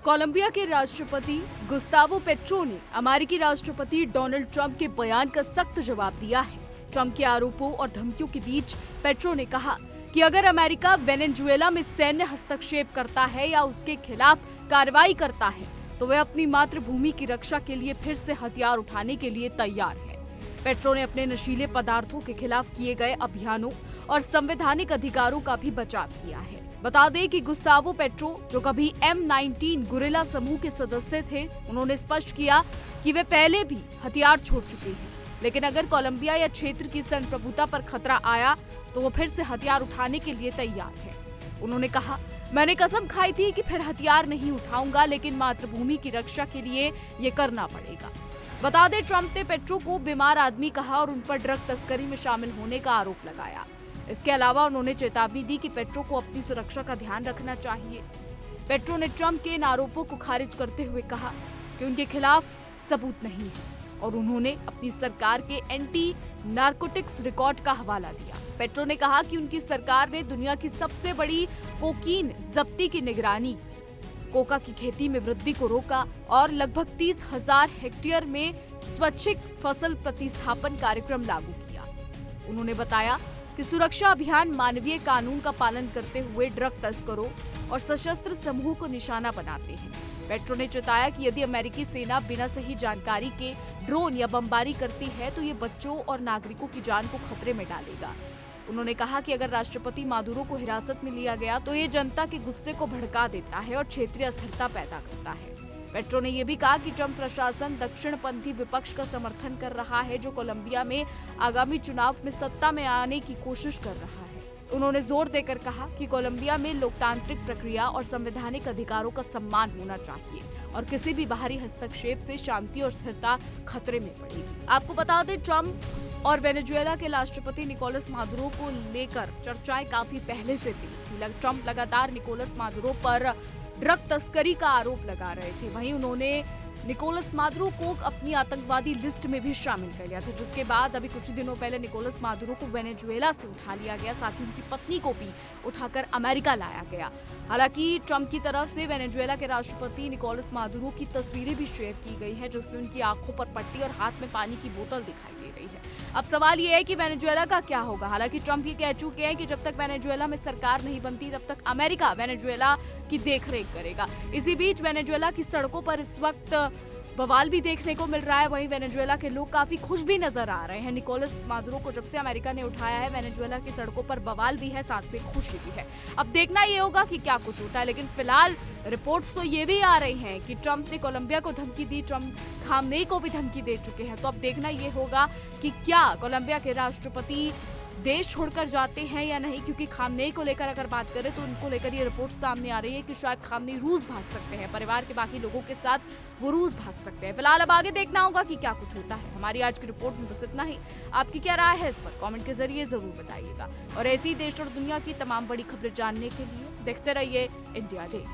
Colombia के राष्ट्रपति Gustavo petro ने अमेरिकी राष्ट्रपति डोनाल्ड ट्रंप के बयान का सख्त जवाब दिया है। ट्रंप के आरोपों और धमकियों के बीच पेट्रो ने कहा कि अगर अमेरिका वेनेजुएला में सैन्य हस्तक्षेप करता है या उसके खिलाफ कार्रवाई करता है तो वह अपनी मातृभूमि की रक्षा के लिए फिर से हथियार उठाने के लिए तैयार है। पेट्रो ने अपने नशीले पदार्थों के खिलाफ किए गए अभियानों और संवैधानिक अधिकारों का भी बचाव किया है। बता दें कि गुस्तावो पेट्रो, जो कभी M19 गुरिल्ला समूह के सदस्य थे, उन्होंने स्पष्ट किया कि वे पहले भी हथियार छोड़ चुके हैं, लेकिन अगर कोलंबिया या क्षेत्र की संप्रभुता पर खतरा आया तो वो फिर से हथियार उठाने के लिए तैयार है। उन्होंने कहा, मैंने कसम खाई थी कि फिर हथियार नहीं उठाऊंगा, लेकिन मातृभूमि की रक्षा के लिए ये करना पड़ेगा। बता दें, ट्रंप ने पेट्रो को बीमार आदमी कहा और उन पर ड्रग तस्करी में शामिल होने का आरोप लगाया। इसके अलावा उन्होंने चेतावनी दी कि पेट्रो को अपनी सुरक्षा का ध्यान रखना चाहिए। पेट्रो ने ट्रंप के इन आरोपों को खारिज करते हुए कहा कि उनके खिलाफ सबूत नहीं है और उन्होंने अपनी सरकार के एंटी नारकोटिक्स रिकॉर्ड का हवाला दिया। पेट्रो ने कहा कि उनकी सरकार ने दुनिया की सबसे बड़ी कोकीन जब्ती की निगरानी की, कोका की खेती में वृद्धि को रोका और लगभग 30,000 हेक्टेयर में स्वैच्छिक फसल प्रतिस्थापन कार्यक्रम लागू किया। उन्होंने बताया कि सुरक्षा अभियान मानवीय कानून का पालन करते हुए ड्रग तस्करों और सशस्त्र समूह को निशाना बनाते हैं। पेट्रो ने चेताया कि यदि अमेरिकी सेना बिना सही जानकारी के ड्रोन या बमबारी करती है तो ये बच्चों और नागरिकों की जान को खतरे में डालेगा। उन्होंने कहा कि अगर राष्ट्रपति मादुरो को हिरासत में लिया गया तो ये जनता के गुस्से को भड़का देता है और क्षेत्रीय अस्थिरता पैदा करता है। पेट्रो ने यह भी कहा कि ट्रंप प्रशासन दक्षिणपंथी विपक्ष का समर्थन कर रहा है, जो कोलंबिया में आगामी चुनाव में सत्ता में आने की कोशिश कर रहा है। उन्होंने जोर देकर कहा कि कोलंबिया में लोकतांत्रिक प्रक्रिया और संवैधानिक अधिकारों का सम्मान होना चाहिए और किसी भी बाहरी हस्तक्षेप से शांति और स्थिरता खतरे में पड़ेगी। आपको बता दें, ट्रंप और वेनेजुएला के राष्ट्रपति निकोलस मादुरो को लेकर चर्चाएं काफी पहले से तेज थी। ट्रंप लगातार निकोलस मादुरो पर ड्रग तस्करी का आरोप लगा रहे थे। वहीं उन्होंने निकोलस मादुरो को अपनी आतंकवादी लिस्ट में भी शामिल कर लिया था, जिसके बाद अभी कुछ दिनों पहले निकोलस मादुरो को वेनेजुएला से उठा लिया गया, साथ ही उनकी पत्नी को भी उठाकर अमेरिका लाया गया। हालांकि ट्रंप की तरफ से वेनेजुएला के राष्ट्रपति निकोलस मादुरो की तस्वीरें भी शेयर की गई हैं, जिसमें उनकी आंखों पर पट्टी और हाथ में पानी की बोतल दिखाई दे रही है। अब सवाल ये है कि वेनेजुएला का क्या होगा। हालांकि ट्रंप ये कह चुके हैं कि जब तक वेनेजुएला में सरकार नहीं बनती तब तक अमेरिका वेनेजुएला की देखरेख करेगा। इसी बीच वेनेजुएला की सड़कों पर इस वक्त बवाल भी देखने को मिल रहा है। वहीं वेनेजुएला के लोग काफी खुश भी नजर आ रहे हैं। निकोलस मादुरो को जब से अमेरिका ने उठाया है, वेनेजुएला की सड़कों पर बवाल भी है, साथ में खुशी भी है। अब देखना ये होगा कि क्या कुछ होता है, लेकिन फिलहाल रिपोर्ट्स तो ये भी आ रही हैं कि ट्रंप ने कोलंबिया को धमकी दी, ट्रंप खामनेई को भी धमकी दे चुके हैं। तो अब देखना ये होगा कि क्या कोलंबिया के राष्ट्रपति देश छोड़कर जाते हैं या नहीं, क्योंकि खामनेई को लेकर अगर बात करें तो उनको लेकर ये रिपोर्ट सामने आ रही है कि शायद खामनेई रूस भाग सकते हैं, परिवार के बाकी लोगों के साथ वो रूस भाग सकते हैं। फिलहाल अब आगे देखना होगा कि क्या कुछ होता है। हमारी आज की रिपोर्ट में बस इतना ही। आपकी क्या राय है इस पर कमेंट के जरिए जरूर बताइएगा और ऐसी देश और दुनिया की तमाम बड़ी खबरें जानने के लिए देखते रहिए इंडिया डे।